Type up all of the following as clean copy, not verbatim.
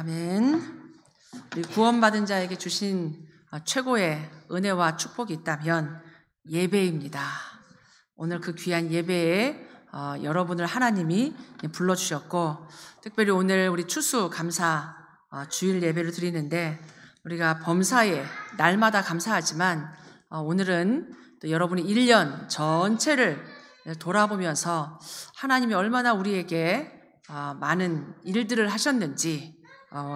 아멘. 우리 구원받은 자에게 주신 최고의 은혜와 축복이 있다면 예배입니다. 오늘 그 귀한 예배에 여러분을 하나님이 불러주셨고, 특별히 오늘 우리 추수 감사 주일 예배를 드리는데, 우리가 범사에 날마다 감사하지만 오늘은 또 여러분이 1년 전체를 돌아보면서 하나님이 얼마나 우리에게 많은 일들을 하셨는지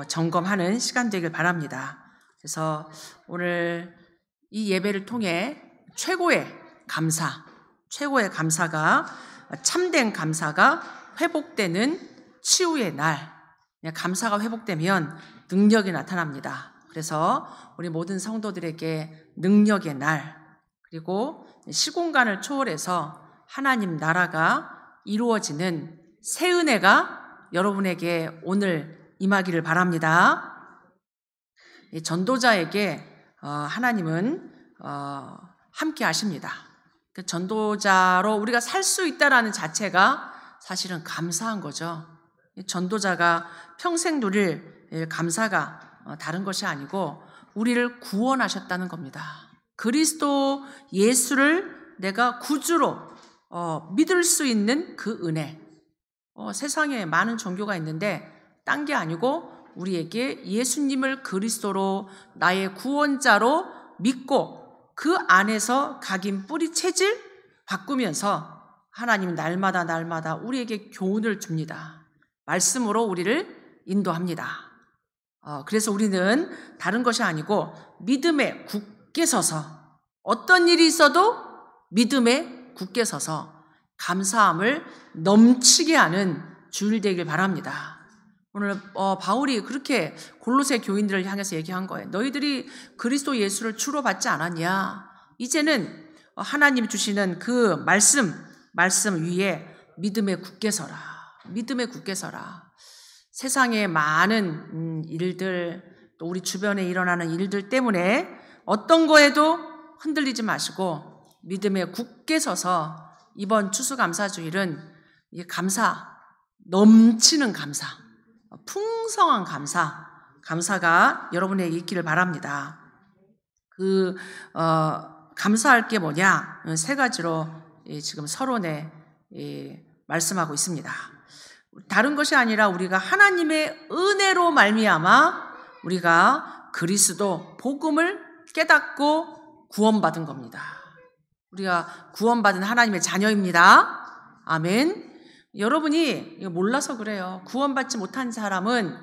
점검하는 시간 되길 바랍니다. 그래서 오늘 이 예배를 통해 최고의 감사가, 참된 감사가 회복되는 치유의 날, 감사가 회복되면 능력이 나타납니다. 그래서 우리 모든 성도들에게 능력의 날, 그리고 시공간을 초월해서 하나님 나라가 이루어지는 새 은혜가 여러분에게 오늘 임하기를 바랍니다. 전도자에게 하나님은 함께 하십니다. 그 전도자로 우리가 살 수 있다라는 자체가 사실은 감사한 거죠. 전도자가 평생 누릴 감사가 다른 것이 아니고 우리를 구원하셨다는 겁니다. 그리스도 예수를 내가 구주로 믿을 수 있는 그 은혜. 세상에 많은 종교가 있는데 딴 게 아니고 우리에게 예수님을 그리스도로 나의 구원자로 믿고 그 안에서 각인 뿌리 체질 바꾸면서 하나님 날마다 우리에게 교훈을 줍니다. 말씀으로 우리를 인도합니다. 그래서 우리는 다른 것이 아니고 믿음에 굳게 서서 어떤 일이 있어도 믿음에 굳게 서서 감사함을 넘치게 하는 주일 되길 바랍니다. 오늘 바울이 그렇게 골로새 교인들을 향해서 얘기한 거예요. 너희들이 그리스도 예수를 주로 받지 않았냐? 이제는 하나님이 주시는 그 말씀 위에 믿음에 굳게 서라. 믿음에 굳게 서라. 세상에 많은 일들, 또 우리 주변에 일어나는 일들 때문에 어떤 거에도 흔들리지 마시고 믿음에 굳게 서서 이번 추수감사주일은 이 넘치는 감사, 풍성한 감사가 여러분에게 있기를 바랍니다. 감사할 게 뭐냐? 세 가지로 지금 서론에 말씀하고 있습니다. 다른 것이 아니라 우리가 하나님의 은혜로 말미암아 우리가 그리스도 복음을 깨닫고 구원받은 겁니다. 우리가 구원받은 하나님의 자녀입니다. 아멘. 여러분이 몰라서 그래요. 구원받지 못한 사람은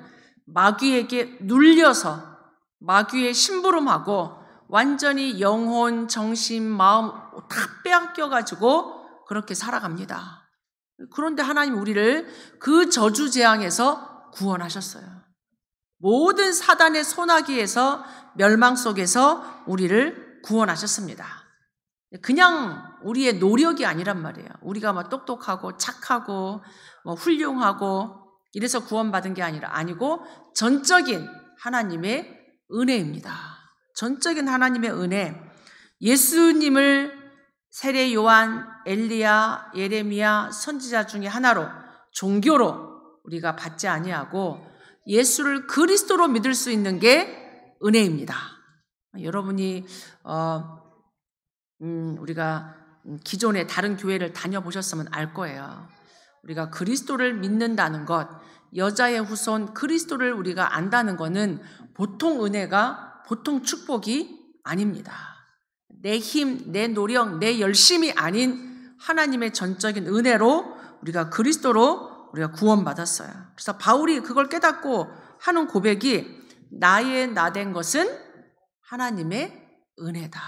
마귀에게 눌려서 마귀의 심부름하고 완전히 영혼, 정신, 마음 다 빼앗겨가지고 그렇게 살아갑니다. 그런데 하나님 우리를 그 저주 재앙에서 구원하셨어요. 모든 사단의 소나기에서 멸망 속에서 우리를 구원하셨습니다. 그냥 우리의 노력이 아니란 말이에요. 우리가 막 똑똑하고 착하고 훌륭하고 이래서 구원받은 게 아니고 전적인 하나님의 은혜입니다. 전적인 하나님의 은혜. 예수님을 세례 요한, 엘리야, 예레미야 선지자 중에 하나로 종교로 우리가 받지 아니하고 예수를 그리스도로 믿을 수 있는 게 은혜입니다. 여러분이 우리가 기존에 다른 교회를 다녀보셨으면 알 거예요. 우리가 그리스도를 믿는다는 것, 여자의 후손 그리스도를 우리가 안다는 것은 보통 은혜가, 보통 축복이 아닙니다. 내 힘, 내 노력, 내 열심이 아닌 하나님의 전적인 은혜로 우리가 그리스도로 우리가 구원받았어요. 그래서 바울이 그걸 깨닫고 하는 고백이 나의 나된 것은 하나님의 은혜다.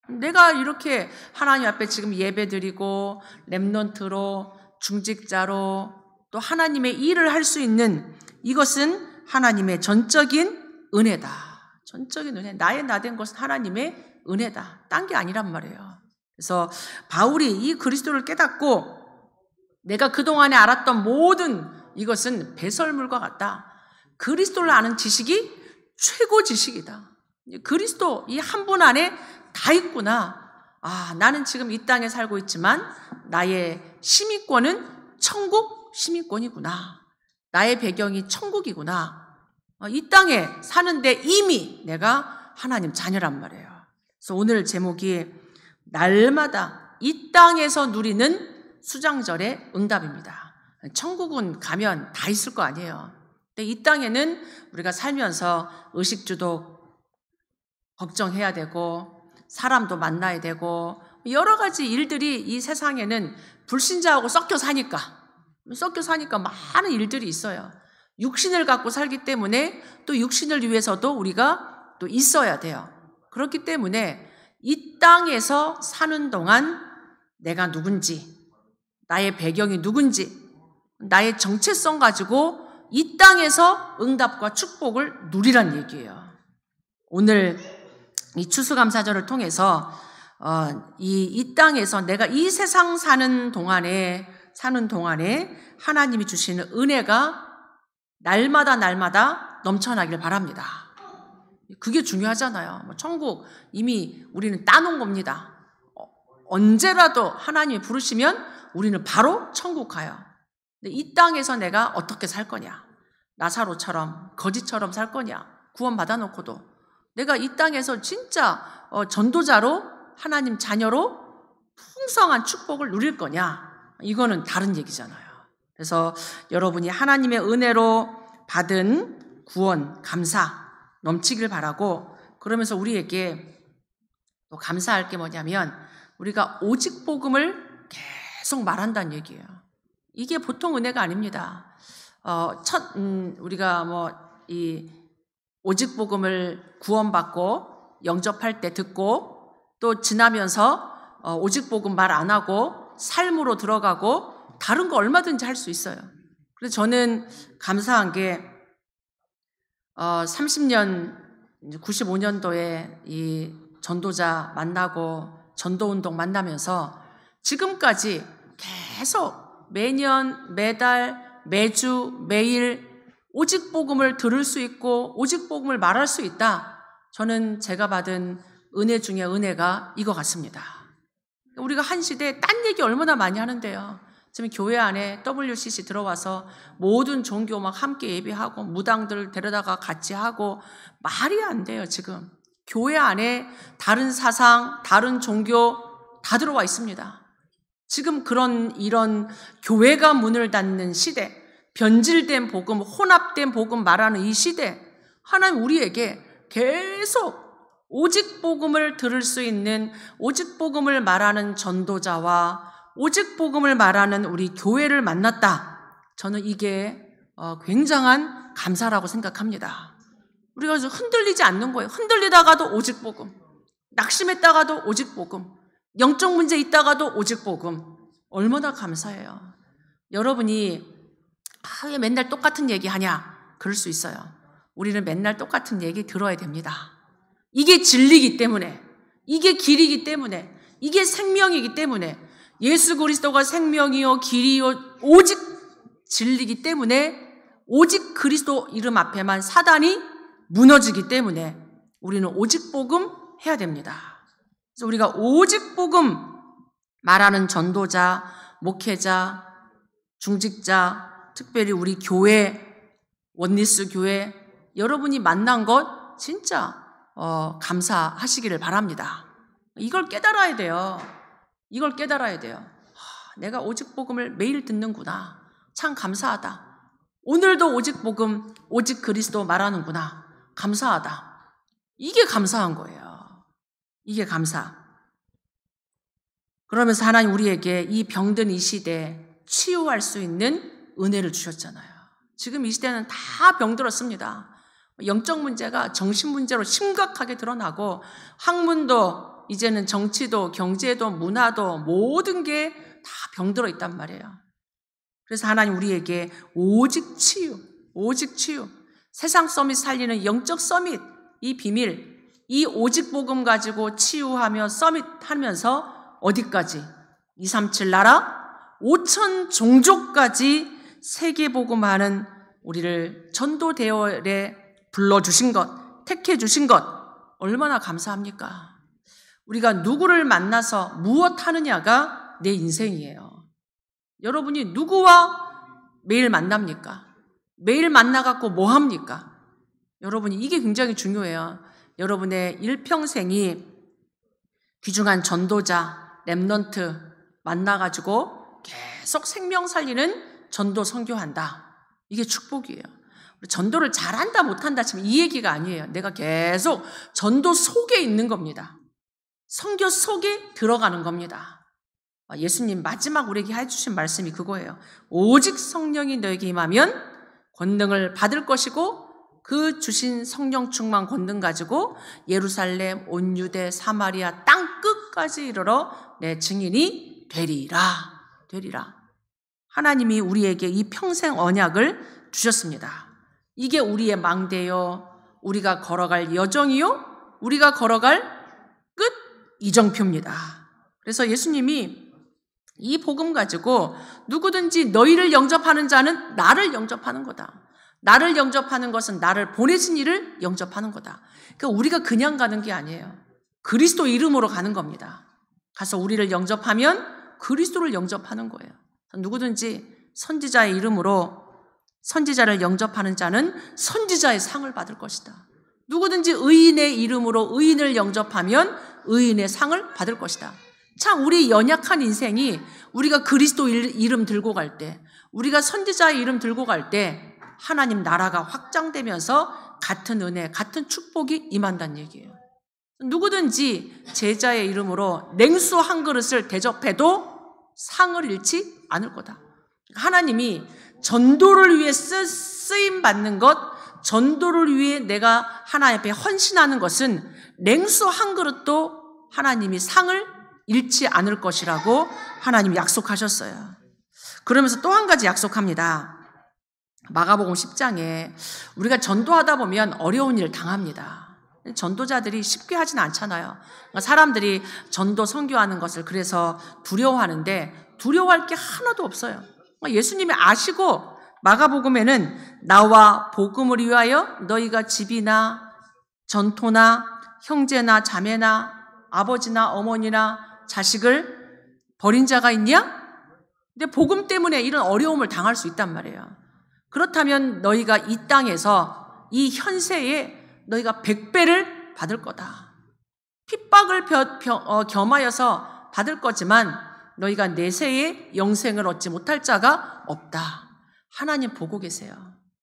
내가 이렇게 하나님 앞에 지금 예배드리고 렘넌트로 중직자로 또 하나님의 일을 할 수 있는 이것은 하나님의 전적인 은혜다. 전적인 은혜. 나의 나된 것은 하나님의 은혜다. 딴 게 아니란 말이에요. 그래서 바울이 이 그리스도를 깨닫고 내가 그동안에 알았던 모든 이것은 배설물과 같다. 그리스도를 아는 지식이 최고 지식이다. 그리스도 이 한 분 안에 다 있구나. 나는 지금 이 땅에 살고 있지만 나의 시민권은 천국 시민권이구나. 나의 배경이 천국이구나. 이 땅에 사는데 이미 내가 하나님 자녀란 말이에요. 그래서 오늘 제목이 날마다 이 땅에서 누리는 수장절의 응답입니다. 천국은 가면 다 있을 거 아니에요. 근데 이 땅에는 우리가 살면서 의식주도 걱정해야 되고 사람도 만나야 되고 여러 가지 일들이 이 세상에는 불신자하고 섞여 사니까 많은 일들이 있어요. 육신을 갖고 살기 때문에 또 육신을 위해서도 우리가 또 있어야 돼요. 그렇기 때문에 이 땅에서 사는 동안 내가 누군지, 나의 배경이 누군지, 나의 정체성 가지고 이 땅에서 응답과 축복을 누리란 얘기예요. 오늘 이 추수감사절을 통해서 이 땅에서 내가 이 세상 사는 동안에 하나님이 주시는 은혜가 날마다 넘쳐나길 바랍니다. 그게 중요하잖아요. 천국 이미 우리는 따놓은 겁니다. 언제라도 하나님이 부르시면 우리는 바로 천국 가요. 근데 이 땅에서 내가 어떻게 살 거냐? 나사로처럼 거지처럼 살 거냐? 구원 받아놓고도 내가 이 땅에서 진짜 전도자로 하나님 자녀로 풍성한 축복을 누릴 거냐? 이거는 다른 얘기잖아요. 그래서 여러분이 하나님의 은혜로 받은 구원, 감사 넘치길 바라고, 그러면서 우리에게 또 감사할 게 뭐냐면 우리가 오직 복음을 계속 말한다는 얘기예요. 이게 보통 은혜가 아닙니다. 우리가 이 오직 복음을 구원받고 영접할 때 듣고 또 지나면서 오직 복음 말 안 하고 삶으로 들어가고 다른 거 얼마든지 할 수 있어요. 그래서 저는 감사한 게 30년 95년도에 이 전도자 만나고 전도운동 만나면서 지금까지 계속 매년 매달 매주 매일 오직 복음을 들을 수 있고 오직 복음을 말할 수 있다. 저는 제가 받은 은혜 중에 은혜가 이거 같습니다. 우리가 한 시대에 딴 얘기 얼마나 많이 하는데요. 지금 교회 안에 WCC 들어와서 모든 종교 막 함께 예배하고 무당들 데려다가 같이 하고 말이 안 돼요. 지금 교회 안에 다른 사상, 다른 종교 다 들어와 있습니다. 지금 이런 교회가 문을 닫는 시대, 변질된 복음, 혼합된 복음 말하는 이 시대, 하나님 우리에게 계속 오직 복음을 들을 수 있는 오직 복음을 말하는 전도자와 오직 복음을 말하는 우리 교회를 만났다. 저는 이게 굉장한 감사라고 생각합니다. 우리가 흔들리지 않는 거예요. 흔들리다가도 오직 복음, 낙심했다가도 오직 복음, 영적 문제 있다가도 오직 복음. 얼마나 감사해요. 여러분이 왜 맨날 똑같은 얘기 하냐? 그럴 수 있어요. 우리는 맨날 똑같은 얘기 들어야 됩니다. 이게 진리이기 때문에, 이게 길이기 때문에, 이게 생명이기 때문에, 예수 그리스도가 생명이요 길이요 오직 진리이기 때문에, 오직 그리스도 이름 앞에만 사단이 무너지기 때문에 우리는 오직 복음 해야 됩니다. 그래서 우리가 오직 복음 말하는 전도자, 목회자, 중직자, 특별히 우리 교회, 원리스 교회 여러분이 만난 것 진짜 감사하시기를 바랍니다. 이걸 깨달아야 돼요. 이걸 깨달아야 돼요. 내가 오직 복음을 매일 듣는구나. 참 감사하다. 오늘도 오직 복음, 오직 그리스도 말하는구나. 감사하다. 이게 감사한 거예요. 이게 감사. 그러면서 하나님 우리에게 이 병든 이 시대에 치유할 수 있는 은혜를 주셨잖아요. 지금 이 시대는 다 병들었습니다. 영적 문제가 정신 문제로 심각하게 드러나고 학문도 이제는 정치도 경제도 문화도 모든 게 다 병들어 있단 말이에요. 그래서 하나님 우리에게 오직 치유, 오직 치유, 세상 서밋 살리는 영적 서밋, 이 비밀, 이 오직 복음 가지고 치유하며 서밋 하면서 어디까지? 237 나라 5천 종족까지 세계 복음하는 우리를 전도 대열에 불러주신 것, 택해 주신 것 얼마나 감사합니까? 우리가 누구를 만나서 무엇 하느냐가 내 인생이에요. 여러분이 누구와 매일 만납니까? 매일 만나갖고 뭐 합니까? 여러분이 이게 굉장히 중요해요. 여러분의 일평생이 귀중한 전도자, 렘넌트 만나가지고 계속 생명 살리는 전도 선교한다. 이게 축복이에요. 전도를 잘한다 못한다 지금 이 얘기가 아니에요. 내가 계속 전도 속에 있는 겁니다. 선교 속에 들어가는 겁니다. 예수님 마지막 우리에게 해주신 말씀이 그거예요. 오직 성령이 너에게 임하면 권능을 받을 것이고 그 주신 성령 충만 권능 가지고 예루살렘, 온 유대, 사마리아 땅 끝까지 이르러 내 증인이 되리라. 하나님이 우리에게 이 평생 언약을 주셨습니다. 이게 우리의 망대요, 우리가 걸어갈 여정이요, 우리가 걸어갈 끝 이정표입니다. 그래서 예수님이 이 복음 가지고 누구든지 너희를 영접하는 자는 나를 영접하는 거다. 나를 영접하는 것은 나를 보내신 이를 영접하는 거다. 그러니까 우리가 그냥 가는 게 아니에요. 그리스도 이름으로 가는 겁니다. 가서 우리를 영접하면 그리스도를 영접하는 거예요. 누구든지 선지자의 이름으로 선지자를 영접하는 자는 선지자의 상을 받을 것이다. 누구든지 의인의 이름으로 의인을 영접하면 의인의 상을 받을 것이다. 참 우리 연약한 인생이 우리가 그리스도 이름 들고 갈 때, 우리가 선지자의 이름 들고 갈 때 하나님 나라가 확장되면서 같은 은혜, 같은 축복이 임한다는 얘기예요. 누구든지 제자의 이름으로 냉수 한 그릇을 대접해도 상을 잃지 않을 거다. 하나님이 전도를 위해 쓰임 받는 것, 전도를 위해 내가 하나님 앞에 헌신하는 것은 냉수 한 그릇도 하나님이 상을 잃지 않을 것이라고 하나님이 약속하셨어요. 그러면서 또 한 가지 약속합니다. 마가복음 10장에 우리가 전도하다 보면 어려운 일을 당합니다. 전도자들이 쉽게 하진 않잖아요. 사람들이 전도 선교하는 것을 그래서 두려워하는데 두려워할 게 하나도 없어요. 예수님이 아시고 마가복음에는 나와 복음을 위하여 너희가 집이나 전토나 형제나 자매나 아버지나 어머니나 자식을 버린 자가 있냐? 근데 복음 때문에 이런 어려움을 당할 수 있단 말이에요. 그렇다면 너희가 이 땅에서 이 현세에 너희가 100배를 받을 거다. 핍박을 겸하여서 받을 거지만 너희가 내세에 영생을 얻지 못할 자가 없다. 하나님 보고 계세요.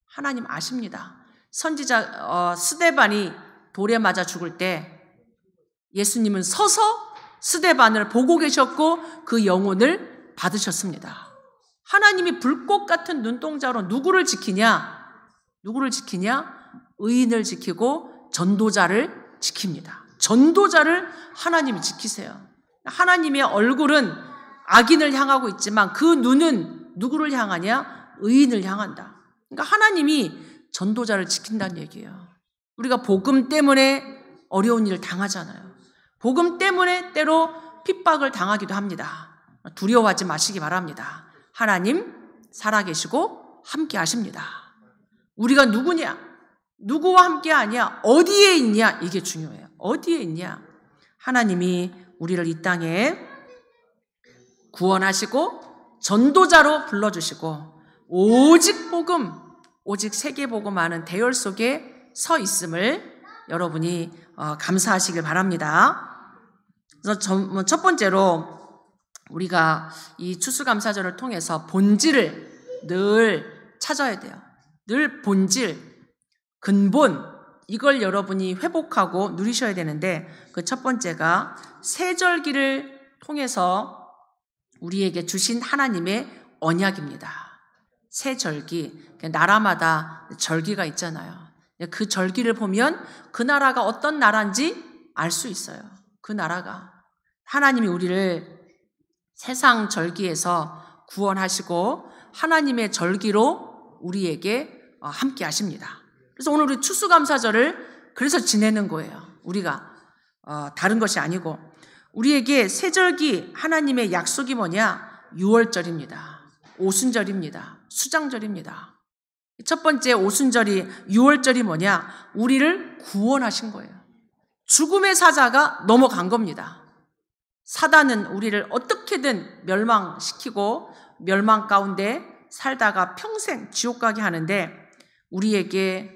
하나님 아십니다. 선지자 스데반이 돌에 맞아 죽을 때 예수님은 서서 스데반을 보고 계셨고 그 영혼을 받으셨습니다. 하나님이 불꽃 같은 눈동자로 누구를 지키냐? 의인을 지키고 전도자를 지킵니다. 전도자를 하나님이 지키세요. 하나님의 얼굴은 악인을 향하고 있지만 그 눈은 누구를 향하냐? 의인을 향한다. 그러니까 하나님이 전도자를 지킨다는 얘기예요. 우리가 복음 때문에 어려운 일을 당하잖아요. 복음 때문에 때로 핍박을 당하기도 합니다. 두려워하지 마시기 바랍니다. 하나님 살아계시고 함께 하십니다. 우리가 누구냐? 누구와 함께 하냐? 어디에 있냐? 이게 중요해요. 어디에 있냐? 하나님이 우리를 이 땅에 구원하시고 전도자로 불러주시고 오직 복음, 오직 세계복음하는 대열 속에 서 있음을 여러분이 감사하시길 바랍니다. 그래서 첫 번째로 우리가 이 추수감사절을 통해서 본질을 늘 찾아야 돼요. 늘 본질, 근본, 이걸 여러분이 회복하고 누리셔야 되는데 그 첫 번째가 세절기를 통해서 우리에게 주신 하나님의 언약입니다. 세절기, 나라마다 절기가 있잖아요. 그 절기를 보면 그 나라가 어떤 나라인지 알 수 있어요. 그 나라가. 하나님이 우리를 세상 절기에서 구원하시고 하나님의 절기로 우리에게 함께 하십니다. 그래서 오늘 우리 추수감사절을 그래서 지내는 거예요. 우리가 다른 것이 아니고 우리에게 세절기 하나님의 약속이 뭐냐? 6월절입니다. 오순절입니다. 수장절입니다. 첫 번째 오순절이 6월절이 뭐냐? 우리를 구원하신 거예요. 죽음의 사자가 넘어간 겁니다. 사단은 우리를 어떻게든 멸망시키고 멸망 가운데 살다가 평생 지옥 가게 하는데 우리에게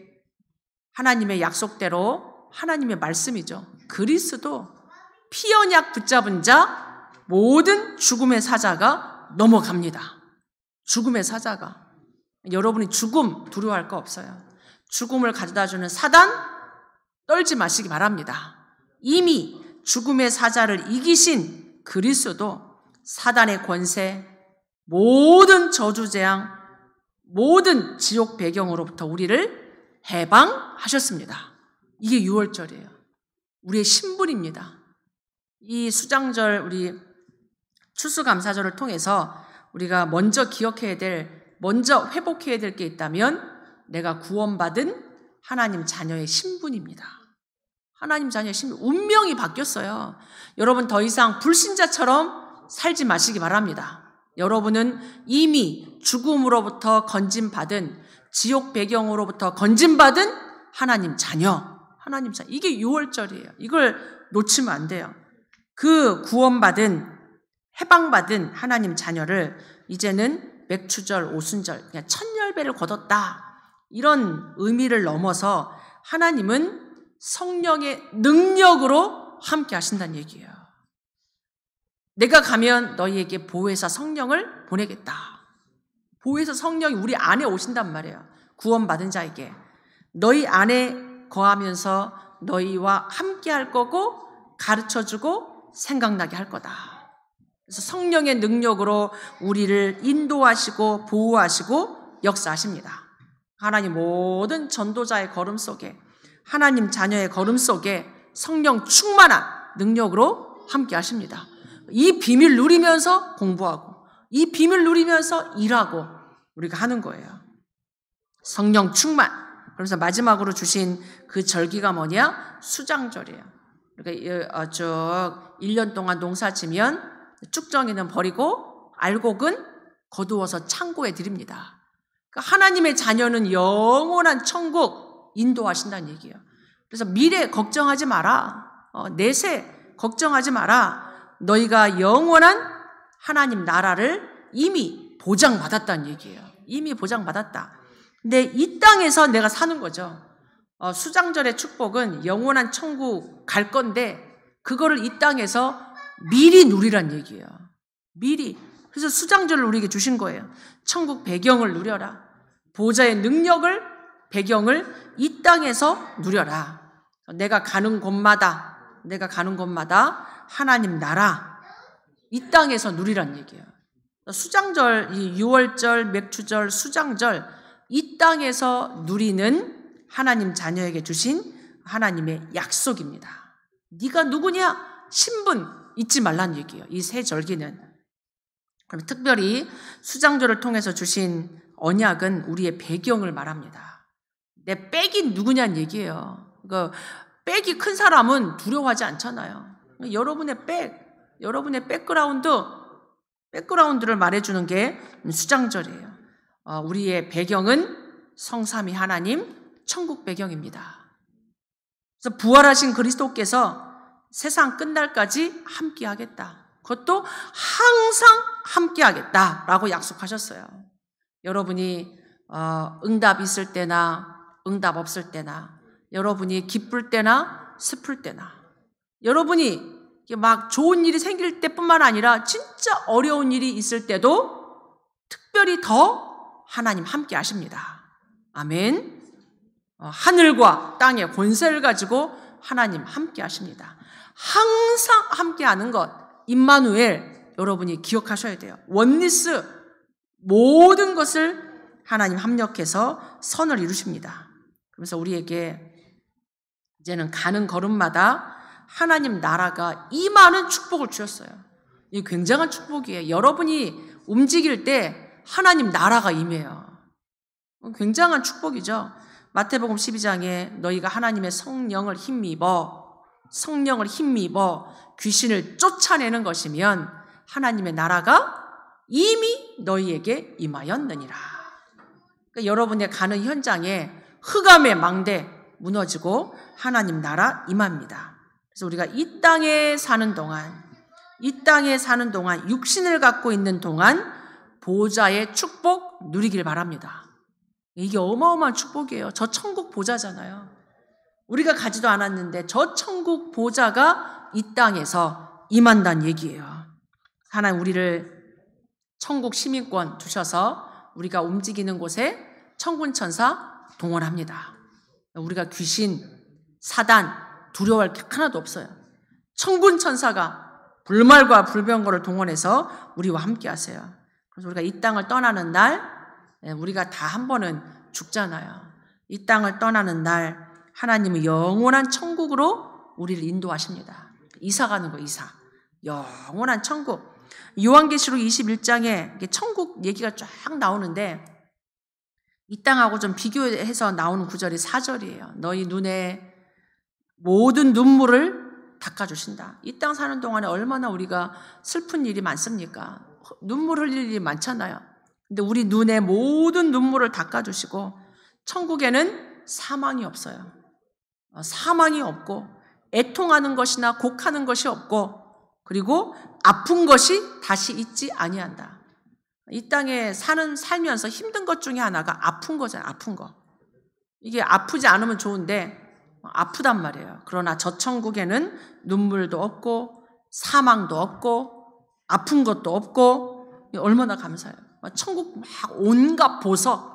하나님의 약속대로 하나님의 말씀이죠. 그리스도 피 언약 붙잡은 자 모든 죽음의 사자가 넘어갑니다. 죽음의 사자가. 여러분이 죽음 두려워할 거 없어요. 죽음을 가져다주는 사단 떨지 마시기 바랍니다. 이미 죽음의 사자를 이기신 그리스도 사단의 권세, 모든 저주재앙, 모든 지옥 배경으로부터 우리를 해방하셨습니다. 이게 6월절이에요. 우리의 신분입니다. 이 수장절, 우리 추수감사절을 통해서 우리가 먼저 기억해야 될, 먼저 회복해야 될 게 있다면 내가 구원받은 하나님 자녀의 신분입니다. 하나님 자녀의 신분, 운명이 바뀌었어요. 여러분 더 이상 불신자처럼 살지 마시기 바랍니다. 여러분은 이미 죽음으로부터 건진받은, 지옥 배경으로부터 건진받은 하나님 자녀, 하나님 자녀. 이게 6월절이에요. 이걸 놓치면 안 돼요. 그 구원받은, 해방받은 하나님 자녀를 이제는 맥추절, 오순절, 그냥 천열배를 거뒀다. 이런 의미를 넘어서 하나님은 성령의 능력으로 함께 하신다는 얘기예요. 내가 가면 너희에게 보혜사 성령을 보내겠다. 보혜사 성령이 우리 안에 오신단 말이에요. 구원받은 자에게. 너희 안에 거하면서 너희와 함께 할 거고 가르쳐주고 생각나게 할 거다. 그래서 성령의 능력으로 우리를 인도하시고 보호하시고 역사하십니다. 하나님 모든 전도자의 걸음 속에, 하나님 자녀의 걸음 속에 성령 충만한 능력으로 함께 하십니다. 이 비밀 누리면서 공부하고, 이 비밀 누리면서 일하고 우리가 하는 거예요. 성령 충만. 그래서 마지막으로 주신 그 절기가 뭐냐? 수장절이에요. 그러니까 쭉 1년 동안 농사 지면 쭉정이는 버리고 알곡은 거두어서 창고에 드립니다. 그러니까 하나님의 자녀는 영원한 천국 인도하신다는 얘기예요. 그래서 미래 걱정하지 마라. 내세 걱정하지 마라. 너희가 영원한 하나님 나라를 이미 보장받았다는 얘기예요. 이미 보장받았다. 근데 이 땅에서 내가 사는 거죠. 수장절의 축복은 영원한 천국 갈 건데 그거를 이 땅에서 미리 누리란 얘기예요. 미리. 그래서 수장절을 우리에게 주신 거예요. 천국 배경을 누려라. 보좌의 능력을, 배경을 이 땅에서 누려라. 내가 가는 곳마다 하나님 나라 이 땅에서 누리란 얘기예요. 수장절, 이 6월절, 맥추절, 수장절 이 땅에서 누리는 하나님 자녀에게 주신 하나님의 약속입니다. 네가 누구냐? 신분 잊지 말라는 얘기예요. 이 세 절기는. 그럼 특별히 수장절을 통해서 주신 언약은 우리의 배경을 말합니다. 내 백이 누구냐는 얘기예요. 그러니까 백이 큰 사람은 두려워하지 않잖아요. 여러분의 백그라운드를 말해주는 게 수장절이에요. 우리의 배경은 성삼위 하나님, 천국 배경입니다. 그래서 부활하신 그리스도께서 세상 끝날까지 함께 하겠다. 그것도 항상 함께 하겠다라고 약속하셨어요. 여러분이 응답 있을 때나 응답 없을 때나, 여러분이 기쁠 때나 슬플 때나, 여러분이 막 좋은 일이 생길 때뿐만 아니라 진짜 어려운 일이 있을 때도 특별히 더 하나님 함께 하십니다. 아멘. 하늘과 땅의 권세를 가지고 하나님 함께 하십니다. 항상 함께 하는 것, 임마누엘, 여러분이 기억하셔야 돼요. 원리스, 모든 것을 하나님 합력해서 선을 이루십니다. 그래서 우리에게 이제는 가는 걸음마다 하나님 나라가 임하는 축복을 주셨어요. 이 굉장한 축복이에요. 여러분이 움직일 때 하나님 나라가 임해요. 굉장한 축복이죠. 마태복음 12장에 너희가 하나님의 성령을 힘입어 귀신을 쫓아내는 것이면 하나님의 나라가 이미 너희에게 임하였느니라. 그러니까 여러분의 가는 현장에 흑암의 망대 무너지고 하나님 나라 임합니다. 그래서 우리가 이 땅에 사는 동안 육신을 갖고 있는 동안 보좌의 축복 누리길 바랍니다. 이게 어마어마한 축복이에요. 저 천국 보좌잖아요. 우리가 가지도 않았는데 저 천국 보좌가 이 땅에서 임한다는 얘기예요. 하나님 우리를 천국 시민권 두셔서 우리가 움직이는 곳에 천군 천사 동원합니다. 우리가 귀신, 사단 두려워할 게 하나도 없어요. 천군 천사가 불말과 불병거를 동원해서 우리와 함께 하세요. 그래서 우리가 이 땅을 떠나는 날, 우리가 다 한 번은 죽잖아요. 이 땅을 떠나는 날 하나님은 영원한 천국으로 우리를 인도하십니다. 이사 가는 거, 이사. 영원한 천국. 요한계시록 21장에 천국 얘기가 쫙 나오는데 이 땅하고 좀 비교해서 나오는 구절이 4절이에요. 너희 눈에 모든 눈물을 닦아주신다. 이 땅 사는 동안에 얼마나 우리가 슬픈 일이 많습니까? 눈물 흘릴 일이 많잖아요. 근데 우리 눈에 모든 눈물을 닦아주시고 천국에는 사망이 없어요. 사망이 없고 애통하는 것이나 곡하는 것이 없고 그리고 아픈 것이 다시 있지 아니한다. 이 땅에 살면서 힘든 것 중에 하나가 아픈 거잖아요. 아픈 거. 이게 아프지 않으면 좋은데 아프단 말이에요. 그러나 저 천국에는 눈물도 없고 사망도 없고 아픈 것도 없고 얼마나 감사해요. 천국 막 온갖 보석,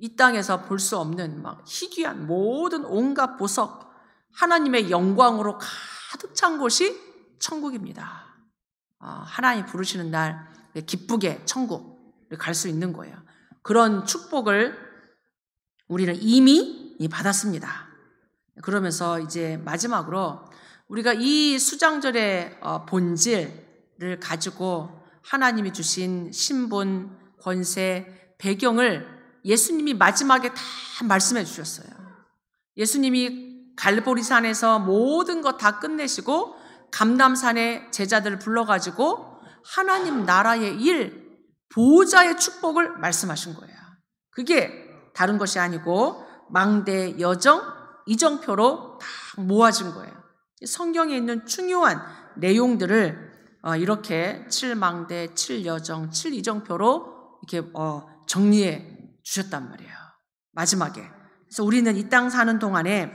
이 땅에서 볼 수 없는 막 희귀한 모든 온갖 보석, 하나님의 영광으로 가득 찬 곳이 천국입니다. 하나님 부르시는 날 기쁘게 천국을 갈 수 있는 거예요. 그런 축복을 우리는 이미 받았습니다. 그러면서 이제 마지막으로 우리가 이 수장절의 본질을 가지고 하나님이 주신 신분, 권세, 배경을 예수님이 마지막에 다 말씀해 주셨어요. 예수님이 갈보리산에서 모든 것 다 끝내시고 감람산에 제자들을 불러가지고 하나님 나라의 일, 보호자의 축복을 말씀하신 거예요. 그게 다른 것이 아니고 망대, 여정, 이정표로 다 모아진 거예요. 성경에 있는 중요한 내용들을 이렇게 7망대, 7여정, 7이정표로 이렇게 정리해 주셨단 말이에요. 마지막에. 그래서 우리는 이 땅 사는 동안에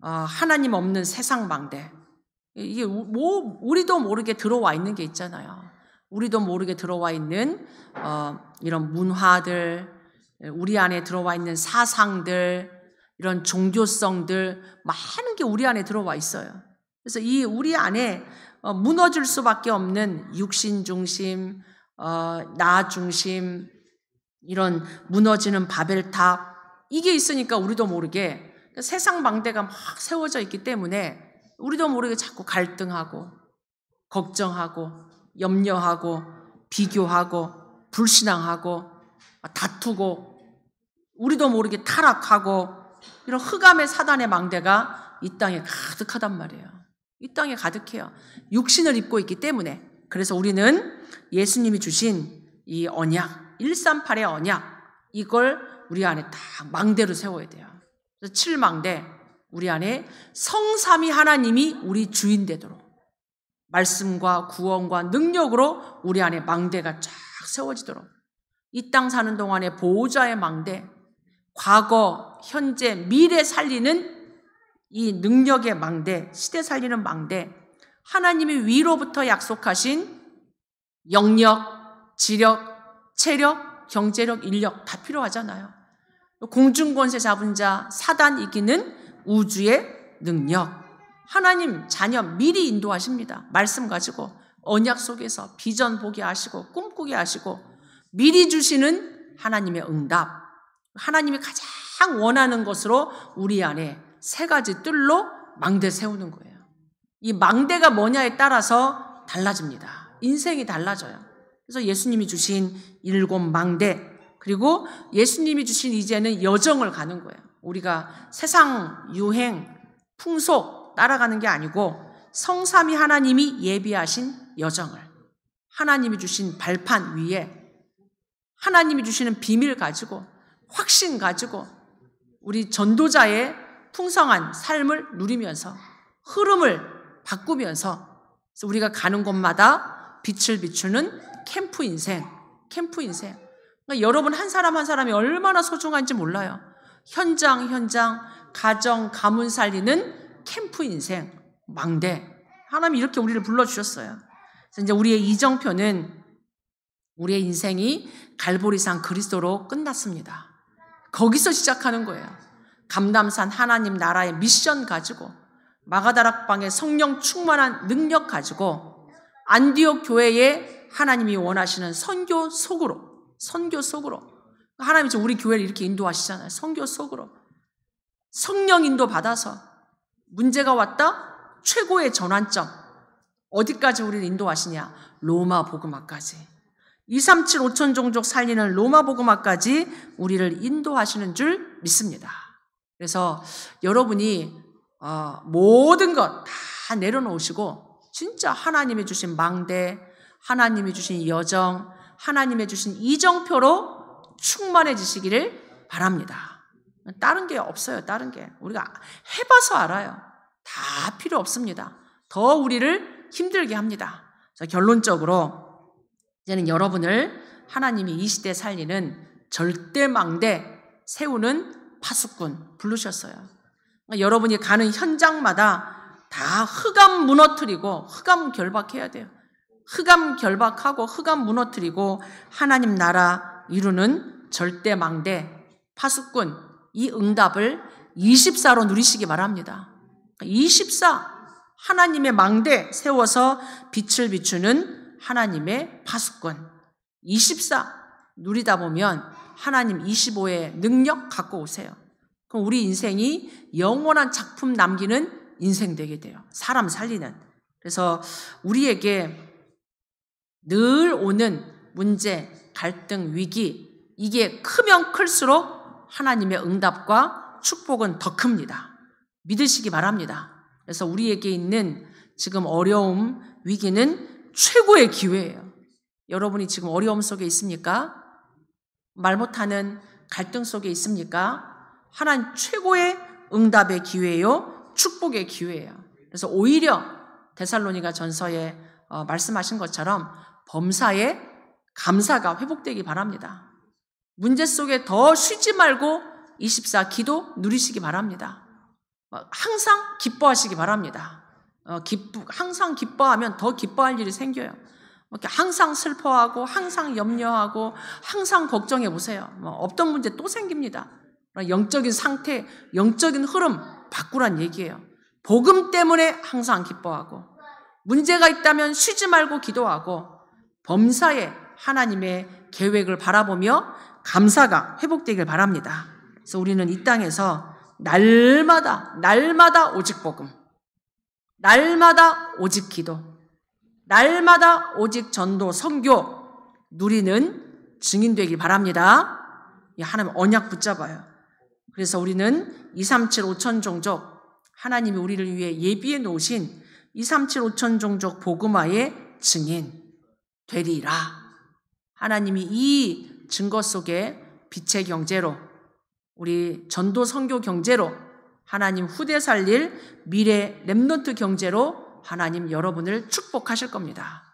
하나님 없는 세상 망대, 이게 우리도 모르게 들어와 있는 게 있잖아요. 우리도 모르게 들어와 있는 이런 문화들, 우리 안에 들어와 있는 사상들, 이런 종교성들 많은 게 우리 안에 들어와 있어요. 그래서 이 우리 안에 무너질 수밖에 없는 육신 중심, 나 중심, 이런 무너지는 바벨탑, 이게 있으니까 우리도 모르게 세상 망대가 막 세워져 있기 때문에 우리도 모르게 자꾸 갈등하고 걱정하고 염려하고 비교하고 불신앙하고 다투고 우리도 모르게 타락하고 이런 흑암의 사단의 망대가 이 땅에 가득하단 말이에요. 이 땅에 가득해요. 육신을 입고 있기 때문에. 그래서 우리는 예수님이 주신 이 언약, 138의 언약, 이걸 우리 안에 다 망대로 세워야 돼요. 그래서 7망대, 우리 안에 성삼위 하나님이 우리 주인 되도록 말씀과 구원과 능력으로 우리 안에 망대가 쫙 세워지도록 이 땅 사는 동안에 보호자의 망대, 과거, 현재, 미래 살리는 이 능력의 망대, 시대 살리는 망대, 하나님이 위로부터 약속하신 영력, 지력, 체력, 경제력, 인력 다 필요하잖아요. 공중권세 잡은 자, 사단 이기는 우주의 능력, 하나님 자녀 미리 인도하십니다. 말씀 가지고 언약 속에서 비전 보게 하시고 꿈꾸게 하시고 미리 주시는 하나님의 응답, 하나님이 가장 원하는 것으로 우리 안에 3가지 뜰로 망대 세우는 거예요. 이 망대가 뭐냐에 따라서 달라집니다. 인생이 달라져요. 그래서 예수님이 주신 7망대, 그리고 예수님이 주신 이제는 여정을 가는 거예요. 우리가 세상 유행, 풍속 따라가는 게 아니고 성삼위 하나님이 예비하신 여정을, 하나님이 주신 발판 위에 하나님이 주시는 비밀 가지고 확신 가지고 우리 전도자의 풍성한 삶을 누리면서 흐름을 바꾸면서 우리가 가는 곳마다 빛을 비추는 캠프 인생. 그러니까 여러분 한 사람 한 사람이 얼마나 소중한지 몰라요. 현장 가정, 가문 살리는 캠프 인생, 망대. 하나님이 이렇게 우리를 불러주셨어요. 그래서 이제 우리의 이정표는 우리의 인생이 갈보리산 그리스도로 끝났습니다. 거기서 시작하는 거예요. 감람산 하나님 나라의 미션 가지고, 마가다락방의 성령 충만한 능력 가지고, 안디옥 교회에 하나님이 원하시는 선교 속으로 하나님이 지금 우리 교회를 이렇게 인도하시잖아요. 선교 속으로 성령 인도 받아서 문제가 왔다, 최고의 전환점 어디까지 우리를 인도하시냐? 로마 복음화까지. 237 5천 종족 살리는 로마 복음화까지 우리를 인도하시는 줄 믿습니다. 그래서 여러분이 모든 것 다 내려놓으시고 진짜 하나님이 주신 망대, 하나님이 주신 여정, 하나님이 주신 이정표로 충만해지시기를 바랍니다. 다른 게 없어요. 다른 게 우리가 해봐서 알아요. 다 필요 없습니다. 더 우리를 힘들게 합니다. 그래서 결론적으로 이제는 여러분을 하나님이 이 시대 살리는 절대망대 세우는 파수꾼 부르셨어요. 그러니까 여러분이 가는 현장마다 다 흑암 무너뜨리고 흑암 결박해야 돼요. 흑암 결박하고 흑암 무너뜨리고 하나님 나라 이루는 절대망대 파수꾼, 이 응답을 24로 누리시기 바랍니다. 24, 하나님의 망대 세워서 빛을 비추는 하나님의 파수꾼. 24 누리다 보면 하나님 25의 능력 갖고 오세요. 그럼 우리 인생이 영원한 작품 남기는 인생 되게 돼요. 사람 살리는. 그래서 우리에게 늘 오는 문제, 갈등, 위기, 이게 크면 클수록 하나님의 응답과 축복은 더 큽니다. 믿으시기 바랍니다. 그래서 우리에게 있는 지금 어려움, 위기는 최고의 기회예요. 여러분이 지금 어려움 속에 있습니까? 말 못하는 갈등 속에 있습니까? 하나님 최고의 응답의 기회예요. 축복의 기회예요. 그래서 오히려 데살로니가 전서에 말씀하신 것처럼 범사에 감사가 회복되기 바랍니다. 문제 속에 더 쉬지 말고 24 기도 누리시기 바랍니다. 항상 기뻐하시기 바랍니다. 항상 기뻐하면 더 기뻐할 일이 생겨요. 항상 슬퍼하고 항상 염려하고 항상 걱정해 보세요. 없던 문제 또 생깁니다. 영적인 상태, 영적인 흐름 바꾸란 얘기예요. 복음 때문에 항상 기뻐하고 문제가 있다면 쉬지 말고 기도하고 범사에 하나님의 계획을 바라보며 감사가 회복되길 바랍니다. 그래서 우리는 이 땅에서 날마다 오직 복음, 날마다 오직 기도, 날마다 오직 전도, 선교 누리는 증인 되길 바랍니다. 하나님 언약 붙잡아요. 그래서 우리는 237 5천 종족, 하나님이 우리를 위해 예비해 놓으신 237 5천 종족 복음화의 증인 되리라. 하나님이 이 증거 속에 빛의 경제로, 우리 전도 선교 경제로, 하나님 후대 살릴 미래 렘넌트 경제로 하나님 여러분을 축복하실 겁니다.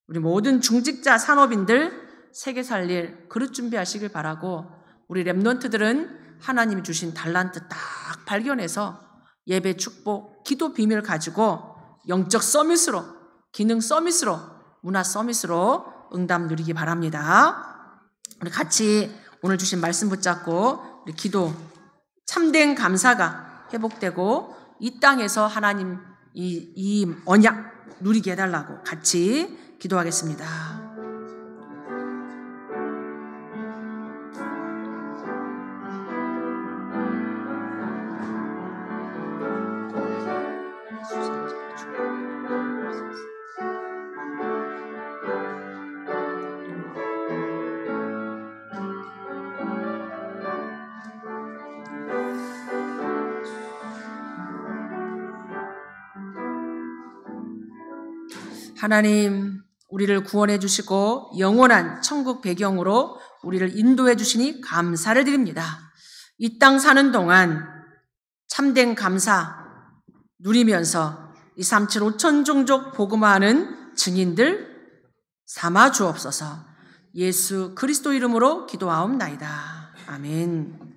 우리 모든 중직자 산업인들 세계 살릴 그릇 준비하시길 바라고, 우리 렘넌트들은 하나님이 주신 달란트 딱 발견해서 예배 축복, 기도 비밀 가지고 영적 서밋으로, 기능 서밋으로, 문화 서밋으로 응답 누리기 바랍니다. 우리 같이 오늘 주신 말씀 붙잡고 우리 기도, 참된 감사가 회복되고 이 땅에서 하나님 이 언약 누리게 해달라고 같이 기도하겠습니다. 하나님, 우리를 구원해 주시고 영원한 천국 배경으로 우리를 인도해 주시니 감사를 드립니다. 이 땅 사는 동안 참된 감사 누리면서 237 5천 종족 복음화하는 증인들 삼아 주옵소서. 예수 그리스도 이름으로 기도하옵나이다. 아멘.